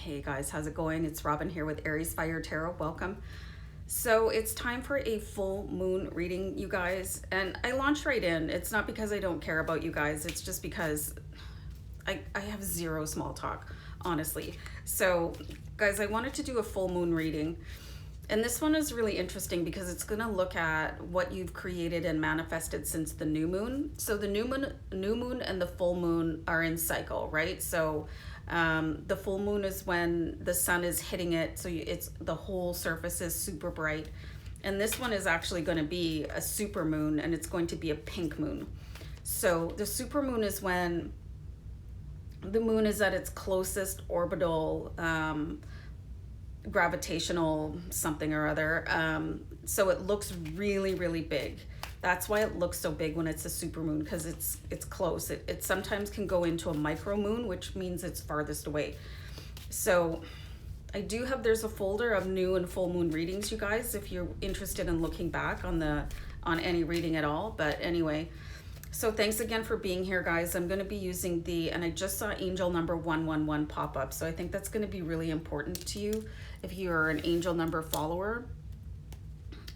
Hey guys, how's it going? It's Robin here with AriesFireTarot. Welcome. So it's time for a full moon reading, you guys. And I launched right in. It's not because I don't care about you guys. It's just because I have zero small talk, honestly. So guys, I wanted to do a full moon reading. And this one is really interesting because it's going to look at what you've created and manifested since the new moon. So the new moon and the full moon are in cycle, right? So the full moon is when the sun is hitting it, so it's the whole surface is super bright. And this one is actually going to be a super moon, and it's going to be a pink moon. So the super moon is when the moon is at its closest orbital gravitational something or other. So it looks really, really big. That's why it looks so big when it's a super moon, because it's close. It sometimes can go into a micro moon, which means it's farthest away. So I do have, there's a folder of new and full moon readings, you guys, if you're interested in looking back on any reading at all. But anyway, so thanks again for being here, guys. I'm going to be using and I just saw angel number 111 pop up. So I think that's going to be really important to you if you're an angel number follower.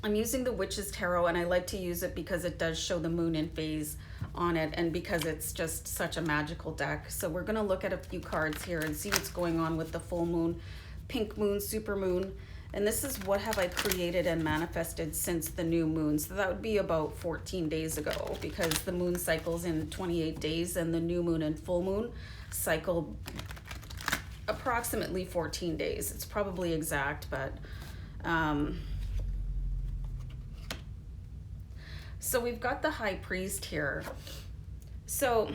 I'm using the Witch's Tarot, and I like to use it because it does show the moon in phase on it, and because it's just such a magical deck. So we're going to look at a few cards here and see what's going on with the full moon, pink moon, super moon. And this is what have I created and manifested since the new moon. So that would be about 14 days ago, because the moon cycles in 28 days and the new moon and full moon cycle approximately 14 days. It's probably exact, but so we've got the High Priest here. So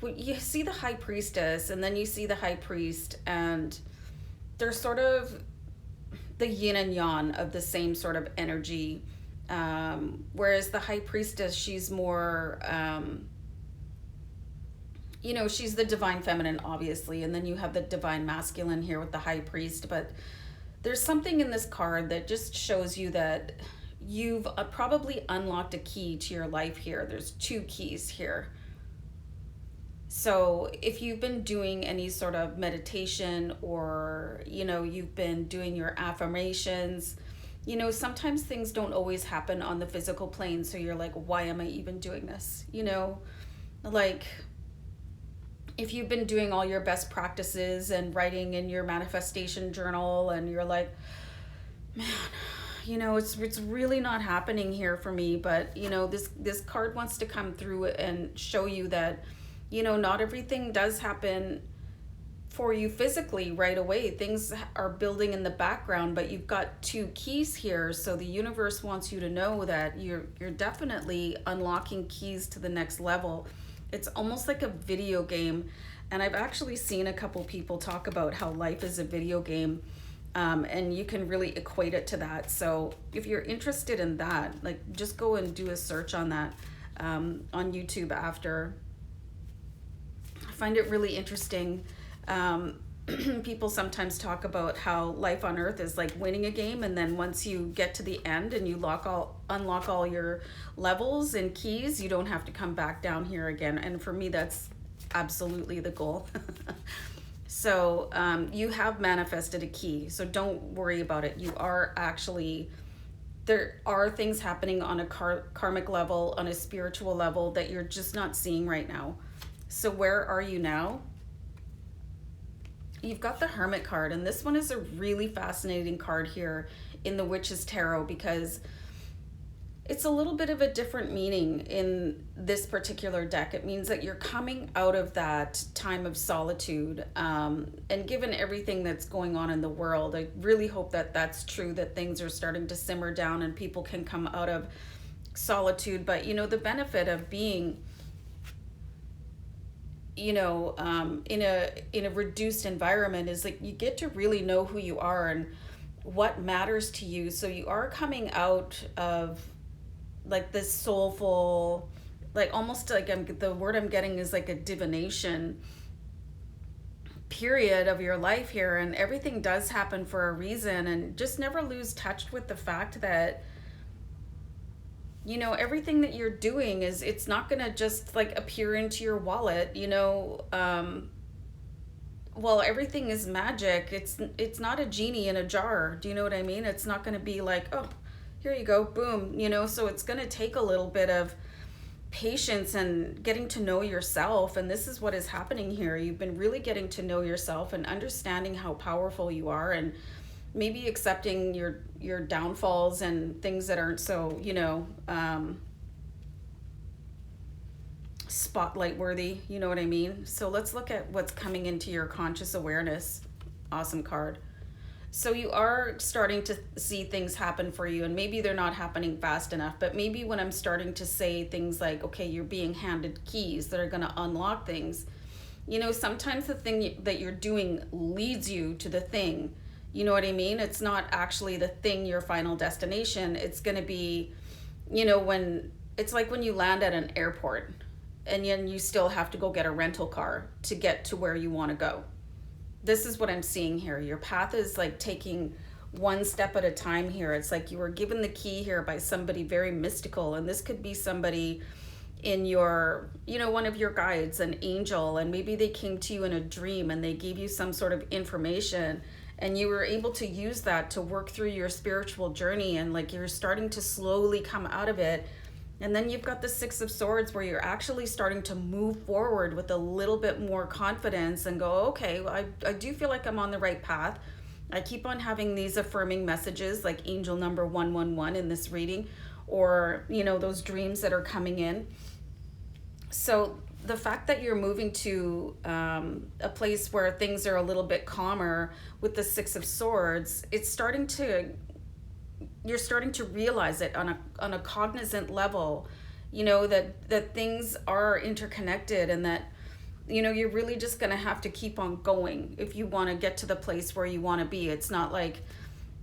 you see the High Priestess, and then you see the High Priest, and they're sort of the yin and yang of the same sort of energy. Whereas the High Priestess, she's more, she's the divine feminine, obviously. And then you have the divine masculine here with the High Priest. But there's something in this card that just shows you that you've probably unlocked a key to your life here. There's two keys here. So if you've been doing any sort of meditation, or, you've been doing your affirmations, sometimes things don't always happen on the physical plane. So you're like, why am I even doing this? Like if you've been doing all your best practices and writing in your manifestation journal, and you're like, man, it's really not happening here for me. But, this card wants to come through and show you that, not everything does happen for you physically right away. Things are building in the background, but you've got two keys here. So the universe wants you to know that you're definitely unlocking keys to the next level. It's almost like a video game. And I've actually seen a couple people talk about how life is a video game. And you can really equate it to that. So if you're interested in that, like, just go and do a search on that on YouTube after. I find it really interesting. People sometimes talk about how life on Earth is like winning a game, and then once you get to the end and you unlock all your levels and keys, you don't have to come back down here again. And for me, that's absolutely the goal. So you have manifested a key, so don't worry about it. You are actually, there are things happening on a karmic level, on a spiritual level, that you're just not seeing right now. So where are you now? You've got the Hermit card, and this one is a really fascinating card here in the Witch's Tarot, because it's a little bit of a different meaning in this particular deck. It means that you're coming out of that time of solitude. And given everything that's going on in the world, I really hope that that's true, that things are starting to simmer down and people can come out of solitude. But, the benefit of being, in a reduced environment is like you get to really know who you are and what matters to you. So you are coming out of like this soulful, like almost like the word I'm getting is like a divination period of your life here, and everything does happen for a reason. And just never lose touch with the fact that everything that you're doing it's not gonna just like appear into your wallet. well, everything is magic. It's not a genie in a jar. Do you know what I mean? It's not going to be like, oh, here you go, boom, you know. So it's going to take a little bit of patience and getting to know yourself. And this is what is happening here. You've been really getting to know yourself and understanding how powerful you are, and maybe accepting your downfalls and things that aren't so, you know, spotlight worthy, you know what I mean? So let's look at what's coming into your conscious awareness. Awesome card. So you are starting to see things happen for you, and maybe they're not happening fast enough, but maybe when I'm starting to say things like, okay, you're being handed keys that are going to unlock things, you know, sometimes the thing that you're doing leads you to the thing, you know what I mean? It's not actually the thing, your final destination. It's going to be, you know, when it's like when you land at an airport and then you still have to go get a rental car to get to where you want to go. This is what I'm seeing here. Your path is like taking one step at a time here. It's like you were given the key here by somebody very mystical, and this could be somebody in your, you know, one of your guides, an angel, and maybe they came to you in a dream and they gave you some sort of information, and you were able to use that to work through your spiritual journey, and like you're starting to slowly come out of it. And then you've got the Six of Swords where you're actually starting to move forward with a little bit more confidence and go, okay, well, I do feel like I'm on the right path. I keep on having these affirming messages like angel number 111 in this reading, or, you know, those dreams that are coming in. So the fact that you're moving to a place where things are a little bit calmer with the Six of Swords, you're starting to realize it on a cognizant level, you know, that things are interconnected, and that, you know, you're really just going to have to keep on going if you want to get to the place where you want to be. It's not like,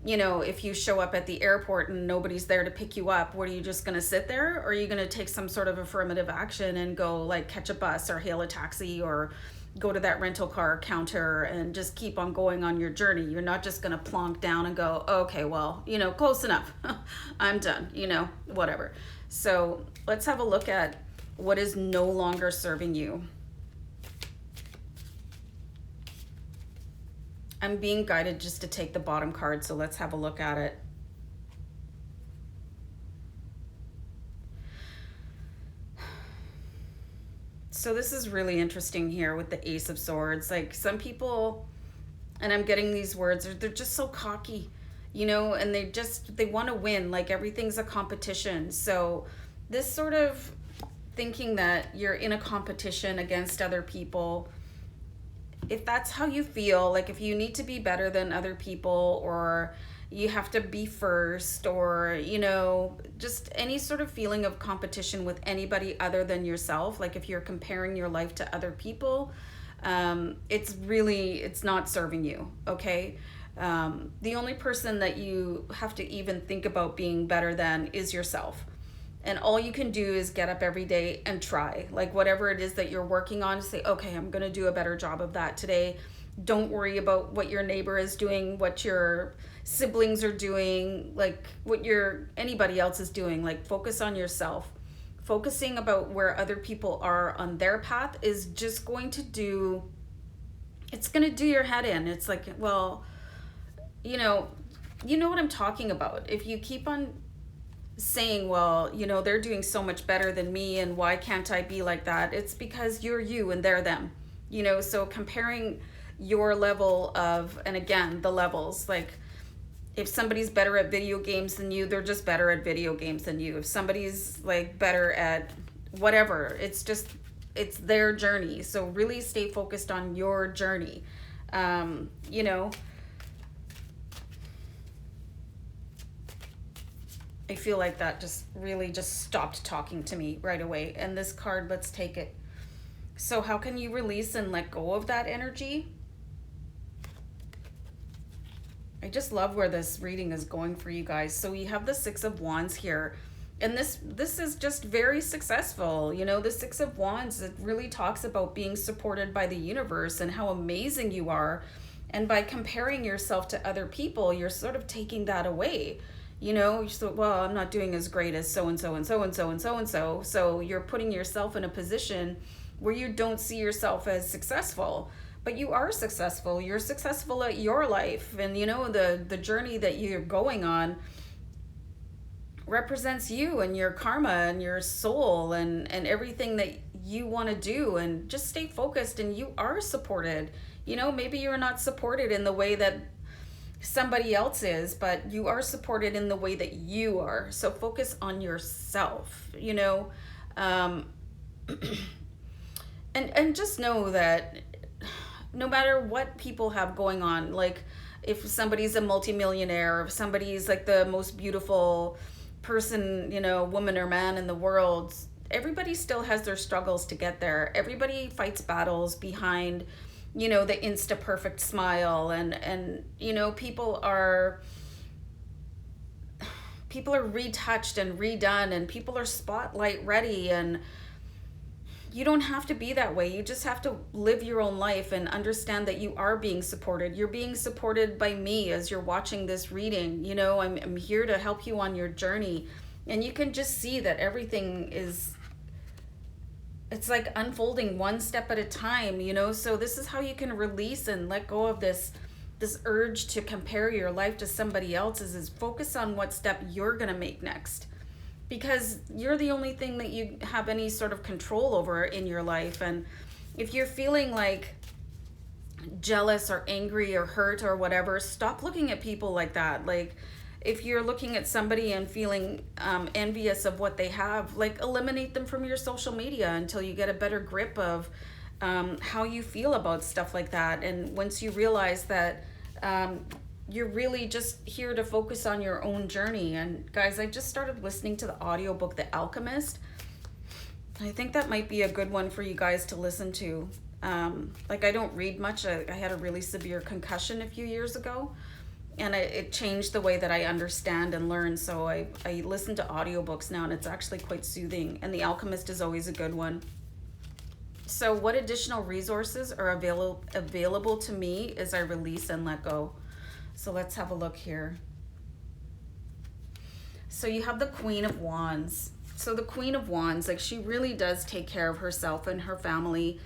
you know, if you show up at the airport and nobody's there to pick you up, what are you just going to sit there? Or are you going to take some sort of affirmative action and go like catch a bus or hail a taxi or go to that rental car counter and just keep on going on your journey? You're not just going to plonk down and go, okay, well, you know, close enough. I'm done, you know, whatever. So let's have a look at what is no longer serving you. I'm being guided just to take the bottom card, so let's have a look at it. So this is really interesting here with the Ace of Swords. Like some people, and I'm getting these words, they're just so cocky, you know, and they want to win, like everything's a competition. So this sort of thinking that you're in a competition against other people, if that's how you feel, like if you need to be better than other people, or you have to be first, or, you know, just any sort of feeling of competition with anybody other than yourself, like if you're comparing your life to other people, it's not serving you, okay? The only person that you have to even think about being better than is yourself. And all you can do is get up every day and try, like whatever it is that you're working on, say, okay, I'm going to do a better job of that today. Don't worry about what your neighbor is doing, what your siblings are doing, like what anybody else is doing. Like focus on yourself. Focusing about where other people are on their path is just going to do your head in. It's like, well, you know what I'm talking about. If you keep on saying, well, you know, they're doing so much better than me and why can't I be like that? It's because you're you and they're them, you know. So comparing your level of, and again, the levels, like if somebody's better at video games than you, they're just better at video games than you. If somebody's like better at whatever, it's their journey. So really stay focused on your journey. You know, I feel like that just really just stopped talking to me right away. And this card, let's take it. So how can you release and let go of that energy? I just love where this reading is going for you guys. So we have the Six of Wands here. And this is just very successful. You know, the Six of Wands, it really talks about being supported by the universe and how amazing you are. And by comparing yourself to other people, you're sort of taking that away. You know, so, well, I'm not doing as great as so-and-so and so-and-so and so-and-so. So you're putting yourself in a position where you don't see yourself as successful. but you are successful. You're successful at your life, and you know, the journey that you're going on represents you and your karma and your soul and everything that you want to do. And just stay focused, and you are supported. You know, maybe you're not supported in the way that somebody else is, but you are supported in the way that you are. So focus on yourself, you know. And just know that no matter what people have going on, like if somebody's a multimillionaire, if somebody's like the most beautiful person, you know, woman or man in the world, everybody still has their struggles to get there. Everybody fights battles behind, you know, the insta perfect smile, and you know, people are retouched and redone, and people are spotlight ready, and you don't have to be that way. You just have to live your own life and understand that you are being supported. You're being supported by me as you're watching this reading. You know, I'm here to help you on your journey. And you can just see that everything is, it's like unfolding one step at a time, you know. So this is how you can release and let go of this urge to compare your life to somebody else's, is focus on what step you're going to make next. Because you're the only thing that you have any sort of control over in your life. And if you're feeling like jealous or angry or hurt or whatever, stop looking at people like that. Like if you're looking at somebody and feeling envious of what they have, like eliminate them from your social media until you get a better grip of how you feel about stuff like that. And once you realize that you're really just here to focus on your own journey. And guys, I just started listening to the audiobook The Alchemist. I think that might be a good one for you guys to listen to. Like I don't read much. I had a really severe concussion a few years ago, and it changed the way that I understand and learn. So I listen to audiobooks now, and it's actually quite soothing. And The Alchemist is always a good one. So what additional resources are available to me as I release and let go? So let's have a look here. So you have the Queen of Wands. So the Queen of Wands, like she really does take care of herself and her family.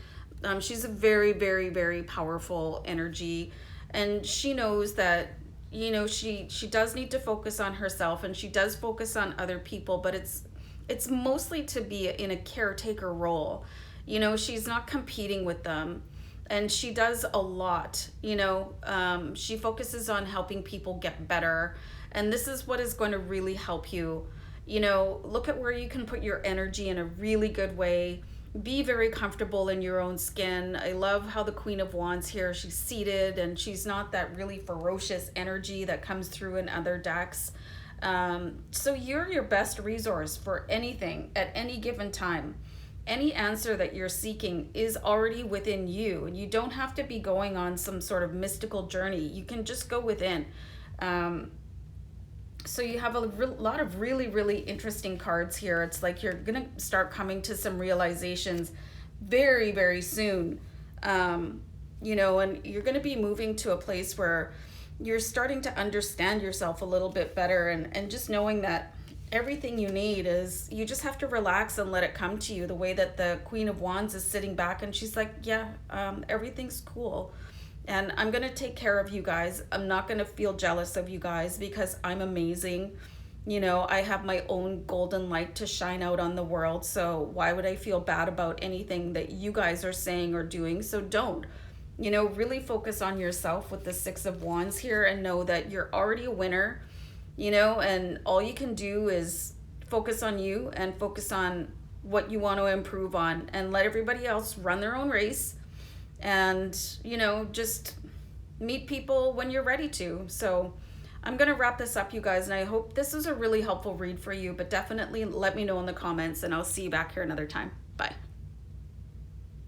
She's a very, very, very powerful energy. And she knows that, you know, she does need to focus on herself, and she does focus on other people, but it's mostly to be in a caretaker role. You know, she's not competing with them. And she does a lot, you know. She focuses on helping people get better. And this is what is going to really help you. You know, look at where you can put your energy in a really good way. Be very comfortable in your own skin. I love how the Queen of Wands here, she's seated, and she's not that really ferocious energy that comes through in other decks. So you're your best resource for anything at any given time. Any answer that you're seeking is already within you, and you don't have to be going on some sort of mystical journey. You can just go within. So you have a lot of really, really interesting cards here. It's like you're going to start coming to some realizations very, very soon. You know, and you're going to be moving to a place where you're starting to understand yourself a little bit better, and just knowing that everything you need is, you just have to relax and let it come to you, the way that the Queen of Wands is sitting back and she's like, yeah, everything's cool. And I'm going to take care of you guys. I'm not going to feel jealous of you guys because I'm amazing. You know, I have my own golden light to shine out on the world. So why would I feel bad about anything that you guys are saying or doing? So don't. You know, really focus on yourself with the Six of Wands here, and know that you're already a winner. You know, and all you can do is focus on you and focus on what you want to improve on, and let everybody else run their own race. And, you know, just meet people when you're ready to. So I'm going to wrap this up, you guys, and I hope this was a really helpful read for you, but definitely let me know in the comments, and I'll see you back here another time. Bye.